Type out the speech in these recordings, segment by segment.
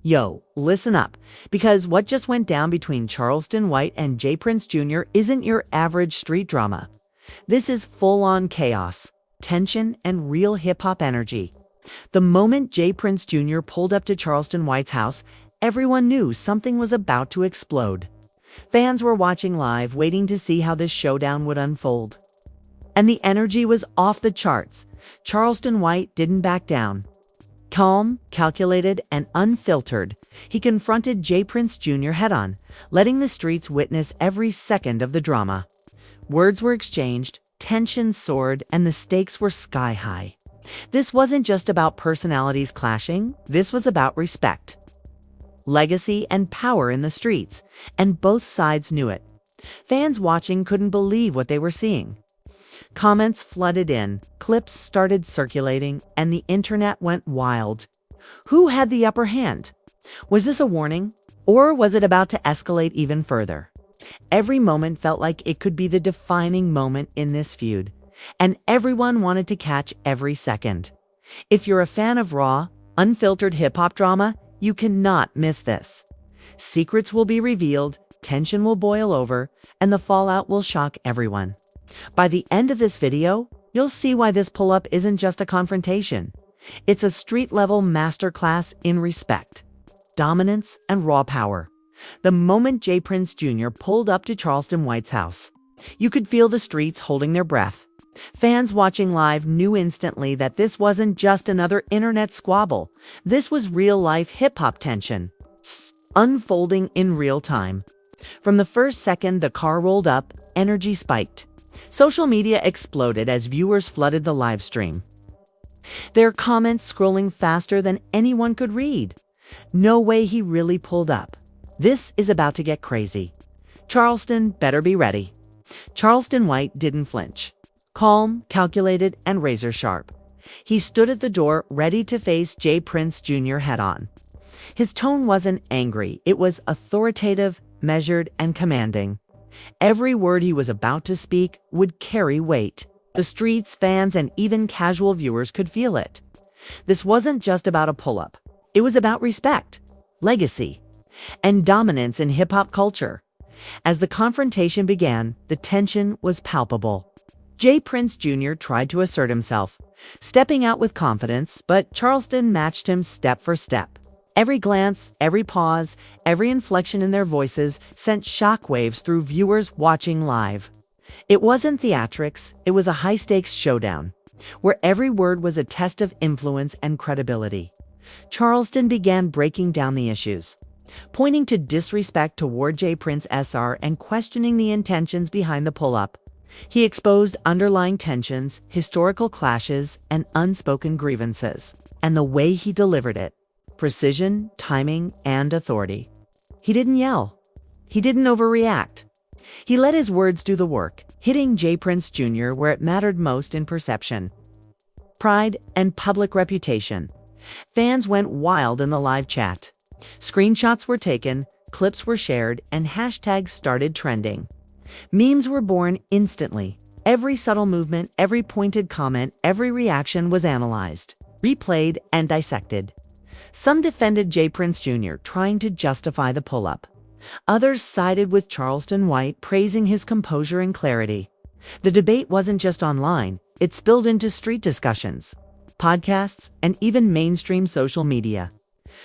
Yo, listen up, because what just went down between Charleston White and J. Prince Jr. isn't your average street drama. This is full-on chaos, tension, and real hip-hop energy. The moment J. Prince Jr. pulled up to Charleston White's house, everyone knew something was about to explode. Fans were watching live, waiting to see how this showdown would unfold. And the energy was off the charts. Charleston White didn't back down. Calm, calculated, and unfiltered, he confronted J. Prince Jr. head-on, letting the streets witness every second of the drama. Words were exchanged, tension soared, and the stakes were sky-high. This wasn't just about personalities clashing, this was about respect, legacy, and power in the streets, and both sides knew it. Fans watching couldn't believe what they were seeing. Comments flooded in, clips started circulating, and the internet went wild. Who had the upper hand? Was this a warning? Or was it about to escalate even further? Every moment felt like it could be the defining moment in this feud, and everyone wanted to catch every second. If you're a fan of raw, unfiltered hip-hop drama, you cannot miss this. Secrets will be revealed, tension will boil over, and the fallout will shock everyone. By the end of this video, you'll see why this pull-up isn't just a confrontation. It's a street-level masterclass in respect, dominance, and raw power. The moment J. Prince Jr. pulled up to Charleston White's house, you could feel the streets holding their breath. Fans watching live knew instantly that this wasn't just another internet squabble. This was real-life hip-hop tension, unfolding in real time. From the first second the car rolled up, energy spiked. Social media exploded as viewers flooded the live stream, their comments scrolling faster than anyone could read. No way he really pulled up. This is about to get crazy. Charleston better be ready. Charleston White didn't flinch. Calm, calculated, and razor sharp. He stood at the door, ready to face J. Prince Jr. head-on. His tone wasn't angry. It was authoritative, measured, and commanding. Every word he was about to speak would carry weight. The streets, fans, and even casual viewers could feel it. This wasn't just about a pull-up. It was about respect, legacy, and dominance in hip-hop culture. As the confrontation began, the tension was palpable. J. Prince Jr. tried to assert himself, stepping out with confidence, but Charleston matched him step for step. Every glance, every pause, every inflection in their voices sent shockwaves through viewers watching live. It wasn't theatrics, it was a high-stakes showdown, where every word was a test of influence and credibility. Charleston began breaking down the issues, pointing to disrespect toward J. Prince Sr. and questioning the intentions behind the pull-up. He exposed underlying tensions, historical clashes, and unspoken grievances. And the way he delivered it, precision, timing, and authority. He didn't yell. He didn't overreact. He let his words do the work, hitting J. Prince Jr. where it mattered most in perception, pride, and public reputation. Fans went wild in the live chat. Screenshots were taken, clips were shared, and hashtags started trending. Memes were born instantly. Every subtle movement, every pointed comment, every reaction was analyzed, replayed, and dissected. Some defended J. Prince Jr., trying to justify the pull-up. Others sided with Charleston White, praising his composure and clarity. The debate wasn't just online, it spilled into street discussions, podcasts, and even mainstream social media,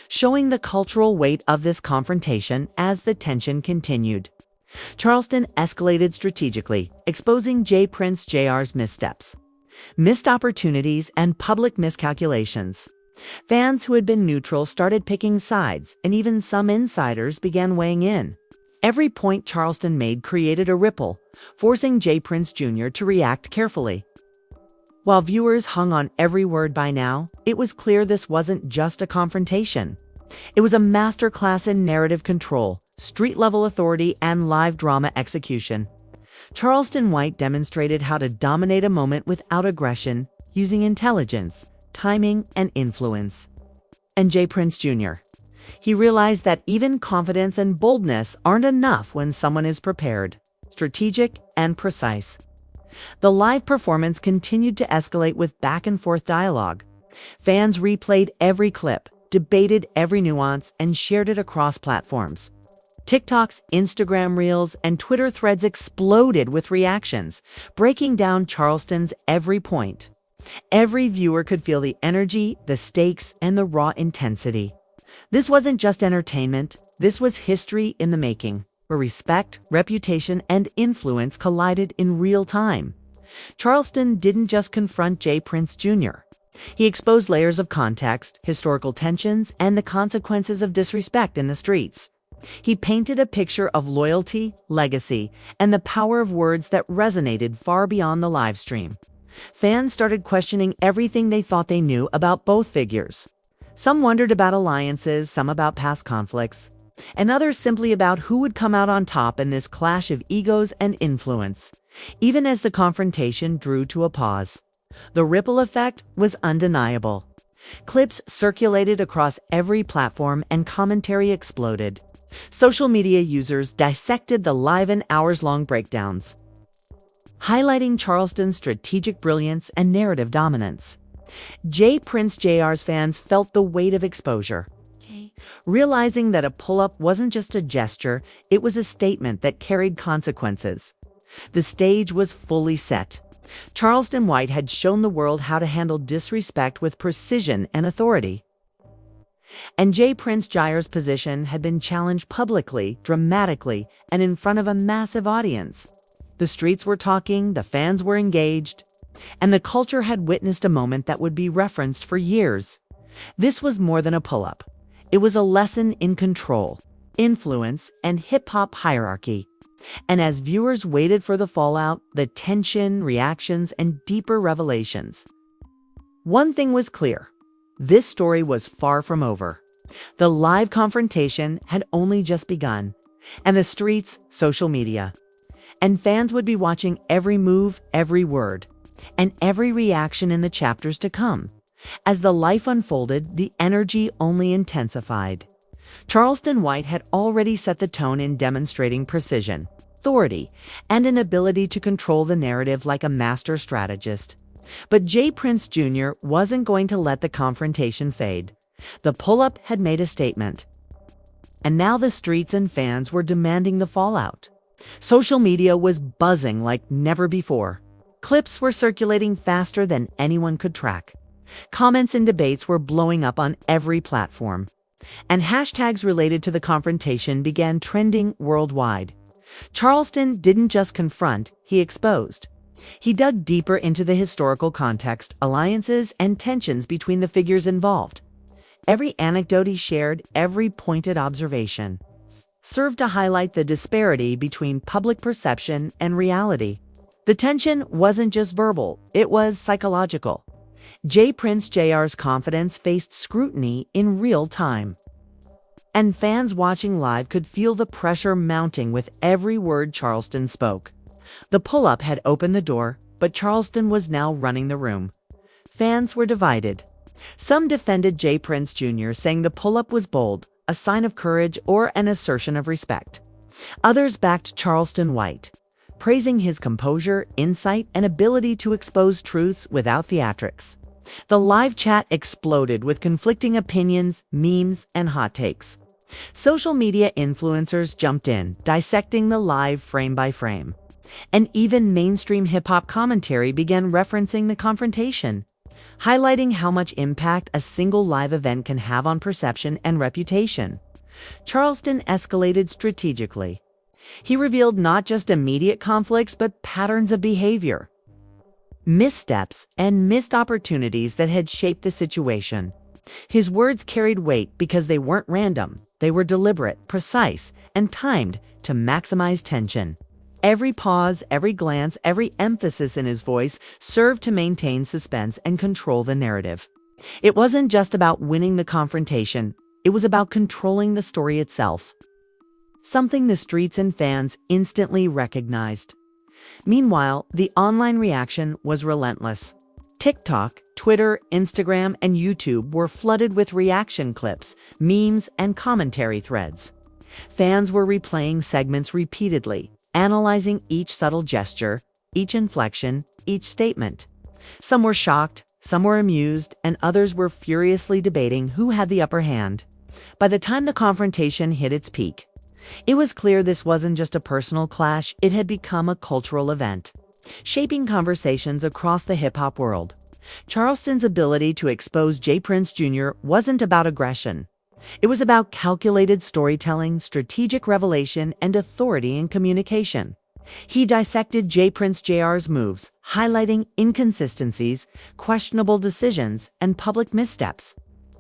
showing the cultural weight of this confrontation as the tension continued. Charleston escalated strategically, exposing J. Prince Jr.'s missteps, missed opportunities, and public miscalculations. Fans who had been neutral started picking sides, and even some insiders began weighing in. Every point Charleston made created a ripple, forcing J. Prince Jr. to react carefully. While viewers hung on every word by now, it was clear this wasn't just a confrontation. It was a masterclass in narrative control, street-level authority, and live drama execution. Charleston White demonstrated how to dominate a moment without aggression, using intelligence, timing, and influence. And J. Prince Jr. He realized that even confidence and boldness aren't enough when someone is prepared, strategic, and precise. The live performance continued to escalate with back-and-forth dialogue. Fans replayed every clip, debated every nuance, and shared it across platforms. TikToks, Instagram Reels, and Twitter threads exploded with reactions, breaking down Charleston's every point. Every viewer could feel the energy, the stakes, and the raw intensity. This wasn't just entertainment, this was history in the making, where respect, reputation, and influence collided in real time. Charleston didn't just confront J. Prince Jr. He exposed layers of context, historical tensions, and the consequences of disrespect in the streets. He painted a picture of loyalty, legacy, and the power of words that resonated far beyond the live stream. Fans started questioning everything they thought they knew about both figures. Some wondered about alliances, some about past conflicts, and others simply about who would come out on top in this clash of egos and influence. Even as the confrontation drew to a pause, the ripple effect was undeniable. Clips circulated across every platform and commentary exploded. Social media users dissected the live and hours-long breakdowns, highlighting Charleston's strategic brilliance and narrative dominance. J. Prince Jr.'s fans felt the weight of exposure, realizing that a pull-up wasn't just a gesture, it was a statement that carried consequences. The stage was fully set. Charleston White had shown the world how to handle disrespect with precision and authority. And J. Prince Jr.'s position had been challenged publicly, dramatically, and in front of a massive audience. The streets were talking, the fans were engaged, and the culture had witnessed a moment that would be referenced for years. This was more than a pull-up. It was a lesson in control, influence, and hip-hop hierarchy. And as viewers waited for the fallout, the tension, reactions, and deeper revelations, one thing was clear. This story was far from over. The live confrontation had only just begun, and the streets, social media, and fans would be watching every move, every word, and every reaction in the chapters to come. As the life unfolded, the energy only intensified. Charleston White had already set the tone in demonstrating precision, authority, and an ability to control the narrative like a master strategist. But J. Prince Jr. wasn't going to let the confrontation fade. The pull-up had made a statement, and now the streets and fans were demanding the fallout. Social media was buzzing like never before. Clips were circulating faster than anyone could track. Comments and debates were blowing up on every platform, and hashtags related to the confrontation began trending worldwide. Charleston didn't just confront, he exposed. He dug deeper into the historical context, alliances, and tensions between the figures involved. Every anecdote he shared, every pointed observation, served to highlight the disparity between public perception and reality. The tension wasn't just verbal, it was psychological. J. Prince Jr.'s confidence faced scrutiny in real time, and fans watching live could feel the pressure mounting with every word Charleston spoke. The pull-up had opened the door, but Charleston was now running the room. Fans were divided. Some defended J. Prince Jr., saying the pull-up was bold, a sign of courage, or an assertion of respect. Others backed Charleston White, praising his composure, insight, and ability to expose truths without theatrics. The live chat exploded with conflicting opinions, memes, and hot takes. Social media influencers jumped in, dissecting the live frame by frame. And even mainstream hip-hop commentary began referencing the confrontation, highlighting how much impact a single live event can have on perception and reputation. Charleston escalated strategically. He revealed not just immediate conflicts, but patterns of behavior, missteps, and missed opportunities that had shaped the situation. His words carried weight because they weren't random. They were deliberate, precise, and timed to maximize tension. Every pause, every glance, every emphasis in his voice served to maintain suspense and control the narrative. It wasn't just about winning the confrontation, it was about controlling the story itself, something the streets and fans instantly recognized. Meanwhile, the online reaction was relentless. TikTok, Twitter, Instagram, and YouTube were flooded with reaction clips, memes, and commentary threads. Fans were replaying segments repeatedly, analyzing each subtle gesture, each inflection, each statement. Some were shocked, Some were amused, and others were furiously debating who had the upper hand. By the time the confrontation hit its peak, it was clear this wasn't just a personal clash, it had become a cultural event, shaping conversations across the hip-hop world. Charleston's ability to expose J. Prince Jr. wasn't about aggression. It was about calculated storytelling, strategic revelation, and authority in communication. He dissected J. Prince Jr.'s moves, highlighting inconsistencies, questionable decisions, and public missteps.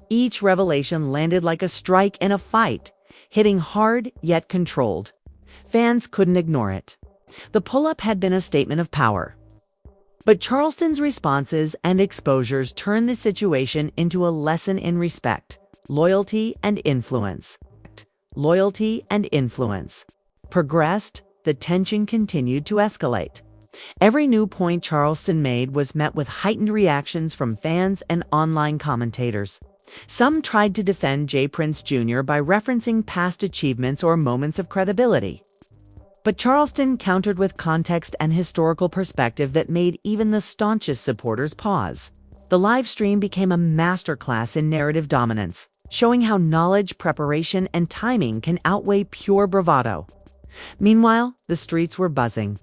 Each revelation landed like a strike in a fight, hitting hard yet controlled. Fans couldn't ignore it. The pull-up had been a statement of power. But Charleston's responses and exposures turned the situation into a lesson in respect, loyalty, and influence. Loyalty and influence. Progressed, the tension continued to escalate. Every new point Charleston made was met with heightened reactions from fans and online commentators. Some tried to defend J. Prince Jr. by referencing past achievements or moments of credibility. But Charleston countered with context and historical perspective that made even the staunchest supporters pause. The live stream became a masterclass in narrative dominance, showing how knowledge, preparation, and timing can outweigh pure bravado. Meanwhile, the streets were buzzing.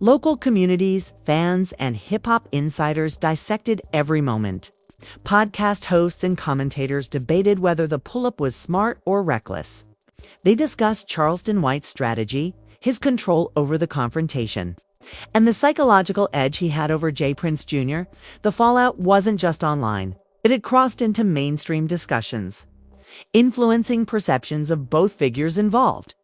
Local communities, fans, and hip-hop insiders dissected every moment. Podcast hosts and commentators debated whether the pull-up was smart or reckless. They discussed Charleston White's strategy, his control over the confrontation, and the psychological edge he had over J. Prince Jr. The fallout wasn't just online. It had crossed into mainstream discussions, influencing perceptions of both figures involved.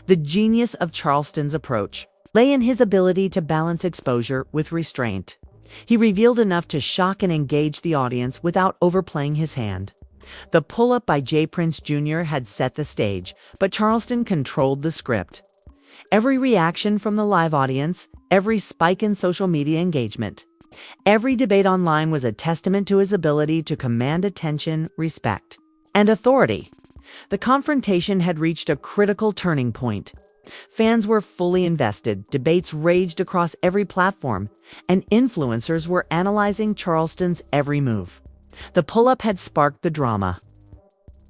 The genius of Charleston's approach lay in his ability to balance exposure with restraint. He revealed enough to shock and engage the audience without overplaying his hand. The pull-up by J. Prince Jr. had set the stage, but Charleston controlled the script. Every reaction from the live audience, every spike in social media engagement, every debate online was a testament to his ability to command attention, respect, and authority. The confrontation had reached a critical turning point. Fans were fully invested, debates raged across every platform, and influencers were analyzing Charleston's every move. The pull-up had sparked the drama.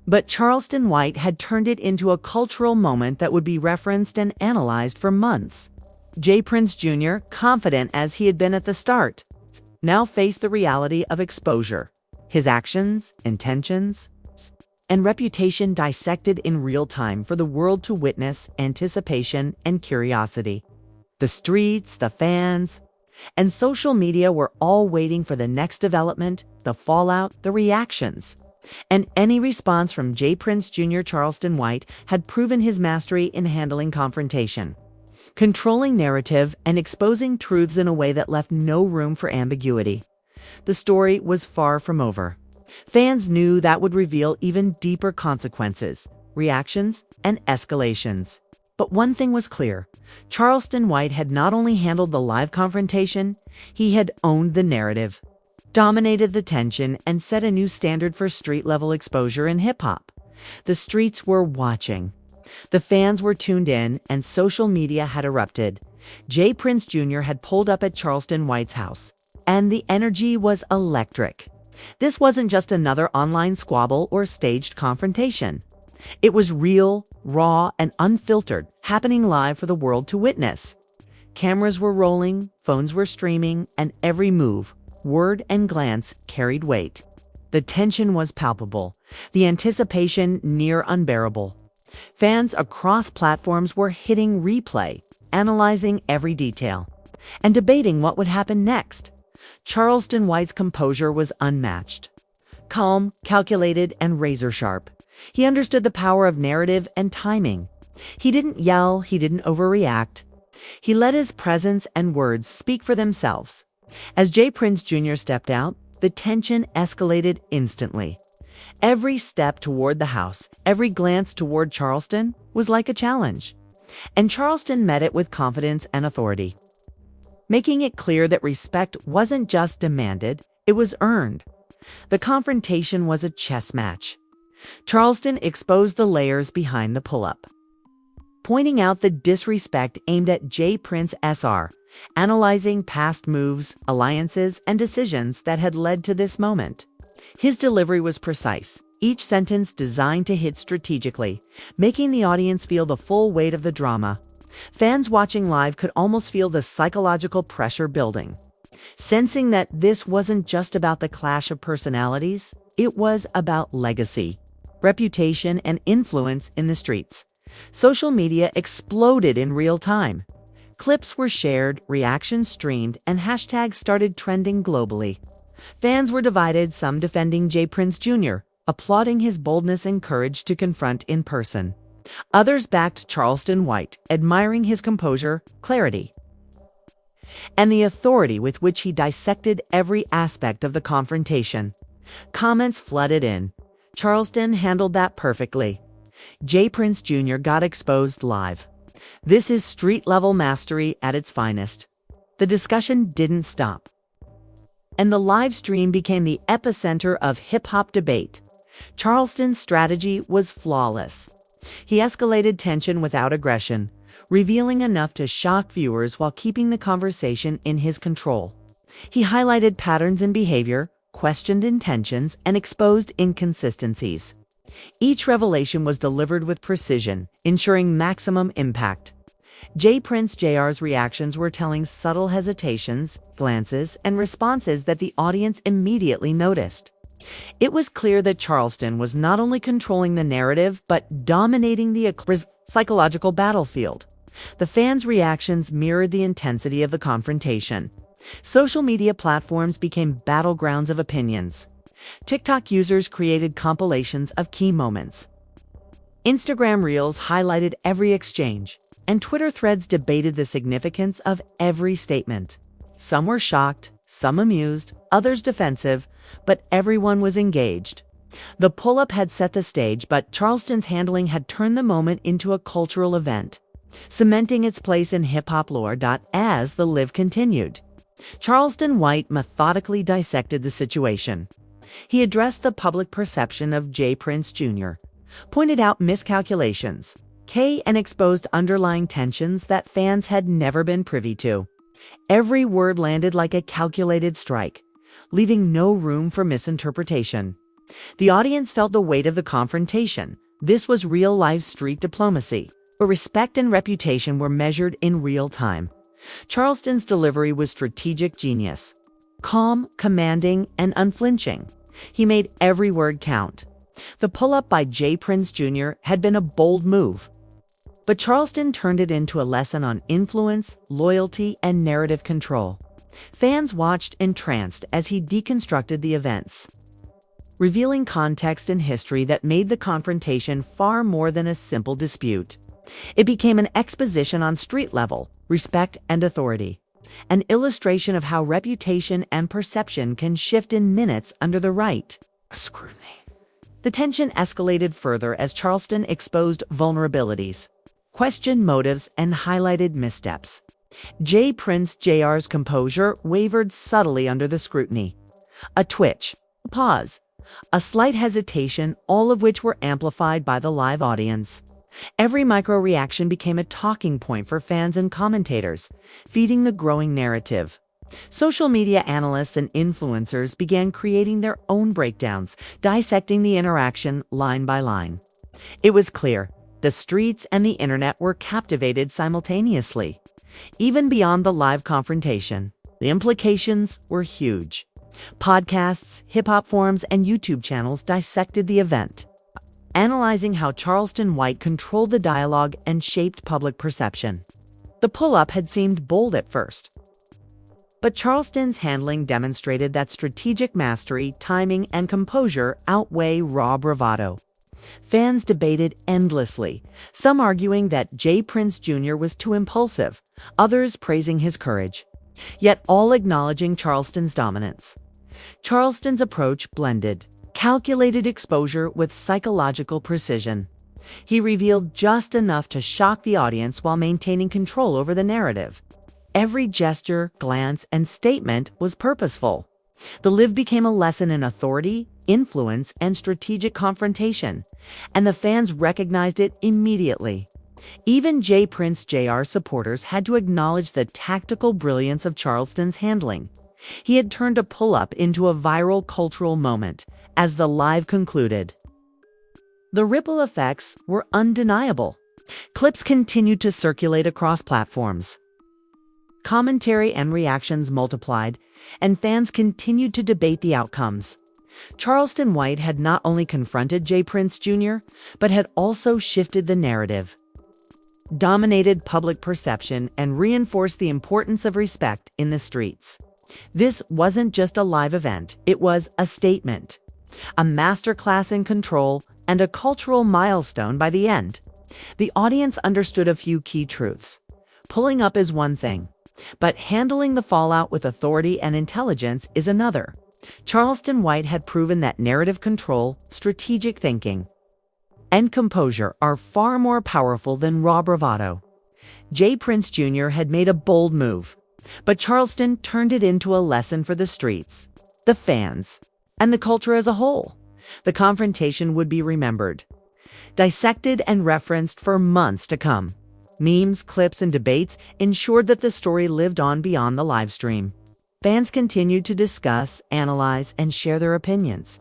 But Charleston White had turned it into a cultural moment that would be referenced and analyzed for months. J. Prince Jr., confident as he had been at the start, now faced the reality of exposure. His actions, intentions, and reputation dissected in real time for the world to witness, anticipation and curiosity. The streets, the fans, and social media were all waiting for the next development, the fallout, the reactions. And any response from J. Prince Jr. Charleston White had proven his mastery in handling confrontation, controlling narrative, and exposing truths in a way that left no room for ambiguity. The story was far from over. Fans knew that would reveal even deeper consequences, reactions, and escalations. But one thing was clear. Charleston White had not only handled the live confrontation, he had owned the narrative, dominated the tension, and set a new standard for street-level exposure in hip-hop. The streets were watching. The fans were tuned in, and social media had erupted. J. Prince Jr. had pulled up at Charleston White's house, and the energy was electric. This wasn't just another online squabble or staged confrontation. It was real, raw, and unfiltered, happening live for the world to witness. Cameras were rolling, phones were streaming, and every move, word, and glance carried weight. The tension was palpable, the anticipation near unbearable. Fans across platforms were hitting replay, analyzing every detail, and debating what would happen next. Charleston White's composure was unmatched. Calm, calculated, and razor-sharp. He understood the power of narrative and timing. He didn't yell, he didn't overreact. He let his presence and words speak for themselves. As J. Prince Jr. stepped out, the tension escalated instantly. Every step toward the house, every glance toward Charleston was like a challenge. And Charleston met it with confidence and authority, making it clear that respect wasn't just demanded, it was earned. The confrontation was a chess match. Charleston exposed the layers behind the pull-up, pointing out the disrespect aimed at J. Prince Sr., analyzing past moves, alliances, and decisions that had led to this moment. His delivery was precise, each sentence designed to hit strategically, making the audience feel the full weight of the drama. Fans watching live could almost feel the psychological pressure building, sensing that this wasn't just about the clash of personalities, it was about legacy, reputation, and influence in the streets. Social media exploded in real time. Clips were shared, reactions streamed, and hashtags started trending globally. Fans were divided, some defending J. Prince Jr., applauding his boldness and courage to confront in person. Others backed Charleston White, admiring his composure, clarity, and the authority with which he dissected every aspect of the confrontation. Comments flooded in. Charleston handled that perfectly. J. Prince Jr. got exposed live. This is street-level mastery at its finest. The discussion didn't stop, and the live stream became the epicenter of hip-hop debate. Charleston's strategy was flawless. He escalated tension without aggression, revealing enough to shock viewers while keeping the conversation in his control. He highlighted patterns in behavior, questioned intentions, and exposed inconsistencies. Each revelation was delivered with precision, ensuring maximum impact. J. Prince Jr.'s reactions were telling, subtle hesitations, glances, and responses that the audience immediately noticed. It was clear that Charleston was not only controlling the narrative, but dominating the psychological battlefield. The fans' reactions mirrored the intensity of the confrontation. Social media platforms became battlegrounds of opinions. TikTok users created compilations of key moments. Instagram Reels highlighted every exchange, and Twitter threads debated the significance of every statement. Some were shocked, some amused, others defensive, but everyone was engaged. The pull-up had set the stage, but Charleston's handling had turned the moment into a cultural event, cementing its place in hip-hop lore. As the live continued, Charleston White methodically dissected the situation. He addressed the public perception of J. Prince Jr., pointed out miscalculations, and exposed underlying tensions that fans had never been privy to. Every word landed like a calculated strike, leaving no room for misinterpretation. The audience felt the weight of the confrontation. This was real-life street diplomacy, where respect and reputation were measured in real time. Charleston's delivery was strategic genius. Calm, commanding, and unflinching. He made every word count. The pull-up by J. Prince Jr. had been a bold move, but Charleston turned it into a lesson on influence, loyalty, and narrative control. Fans watched entranced as he deconstructed the events, revealing context and history that made the confrontation far more than a simple dispute. It became an exposition on street level, respect, and authority, an illustration of how reputation and perception can shift in minutes under the right scrutiny. The tension escalated further as Charleston exposed vulnerabilities, questioned motives, and highlighted missteps. J. Prince Jr.'s composure wavered subtly under the scrutiny. A twitch, a pause, a slight hesitation, all of which were amplified by the live audience. Every micro-reaction became a talking point for fans and commentators, feeding the growing narrative. Social media analysts and influencers began creating their own breakdowns, dissecting the interaction line by line. It was clear, the streets and the internet were captivated simultaneously. Even beyond the live confrontation, the implications were huge. Podcasts, hip-hop forums, and YouTube channels dissected the event, analyzing how Charleston White controlled the dialogue and shaped public perception. The pull-up had seemed bold at first, but Charleston's handling demonstrated that strategic mastery, timing, and composure outweigh raw bravado. Fans debated endlessly, some arguing that J. Prince Jr. was too impulsive, others praising his courage, yet all acknowledging Charleston's dominance. Charleston's approach blended calculated exposure with psychological precision. He revealed just enough to shock the audience while maintaining control over the narrative. Every gesture, glance, and statement was purposeful. The live became a lesson in authority, influence, and strategic confrontation, and the fans recognized it immediately. Even Prince Jr. supporters had to acknowledge the tactical brilliance of Charleston's handling. He had turned a pull-up into a viral cultural moment, as the live concluded. The ripple effects were undeniable. Clips continued to circulate across platforms. Commentary and reactions multiplied, and fans continued to debate the outcomes. Charleston White had not only confronted Prince Jr., but had also shifted the narrative, dominated public perception, and reinforced the importance of respect in the streets. This wasn't just a live event, it was a statement, a masterclass in control, and a cultural milestone by the end. The audience understood a few key truths. Pulling up is one thing, but handling the fallout with authority and intelligence is another. Charleston White had proven that narrative control, strategic thinking, and composure are far more powerful than raw bravado. Prince Jr. had made a bold move, but Charleston turned it into a lesson for the streets, the fans, and the culture as a whole. The confrontation would be remembered, dissected, and referenced for months to come. Memes, clips, and debates ensured that the story lived on beyond the live stream. Fans continued to discuss, analyze, and share their opinions,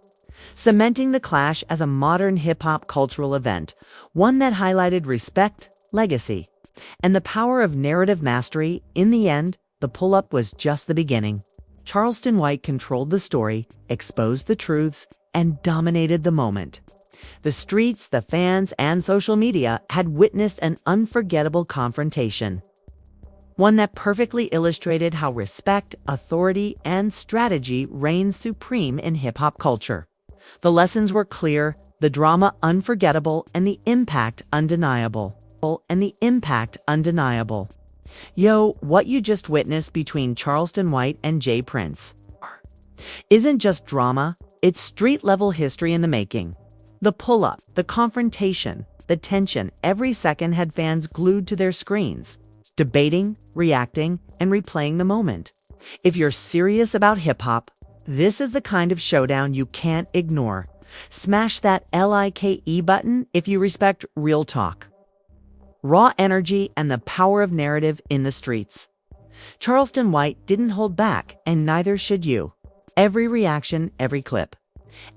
cementing the clash as a modern hip-hop cultural event, one that highlighted respect, legacy, and the power of narrative mastery. In the end, the pull-up was just the beginning. Charleston White controlled the story, exposed the truths, and dominated the moment. The streets, the fans, and social media had witnessed an unforgettable confrontation, one that perfectly illustrated how respect, authority, and strategy reign supreme in hip-hop culture. The lessons were clear, the drama unforgettable, and the impact undeniable. Yo, what you just witnessed between Charleston White and Prince isn't just drama, it's street-level history in the making. The pull-up, the confrontation, the tension, every second had fans glued to their screens, debating, reacting, and replaying the moment. If you're serious about hip-hop, this is the kind of showdown you can't ignore. Smash that like button if you respect real talk, raw energy, and the power of narrative in the streets. Charleston White didn't hold back, and neither should you. Every reaction, every clip,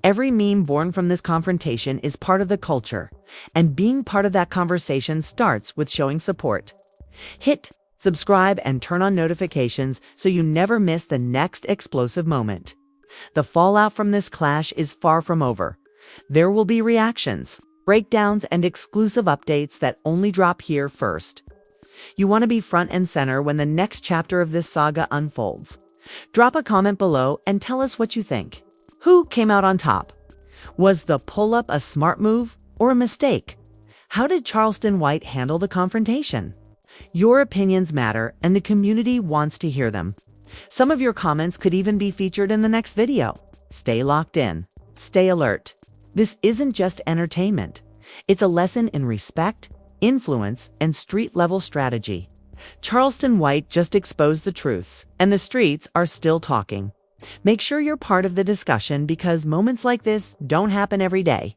every meme born from this confrontation is part of the culture, and being part of that conversation starts with showing support. Hit subscribe and turn on notifications so you never miss the next explosive moment. The fallout from this clash is far from over. There will be reactions, breakdowns, and exclusive updates that only drop here first. You want to be front and center when the next chapter of this saga unfolds. Drop a comment below and tell us what you think. Who came out on top? Was the pull-up a smart move or a mistake? How did Charleston White handle the confrontation? Your opinions matter, and the community wants to hear them. Some of your comments could even be featured in the next video. Stay locked in. Stay alert. This isn't just entertainment. It's a lesson in respect, influence, and street-level strategy. Charleston White just exposed the truths, and the streets are still talking. Make sure you're part of the discussion because moments like this don't happen every day.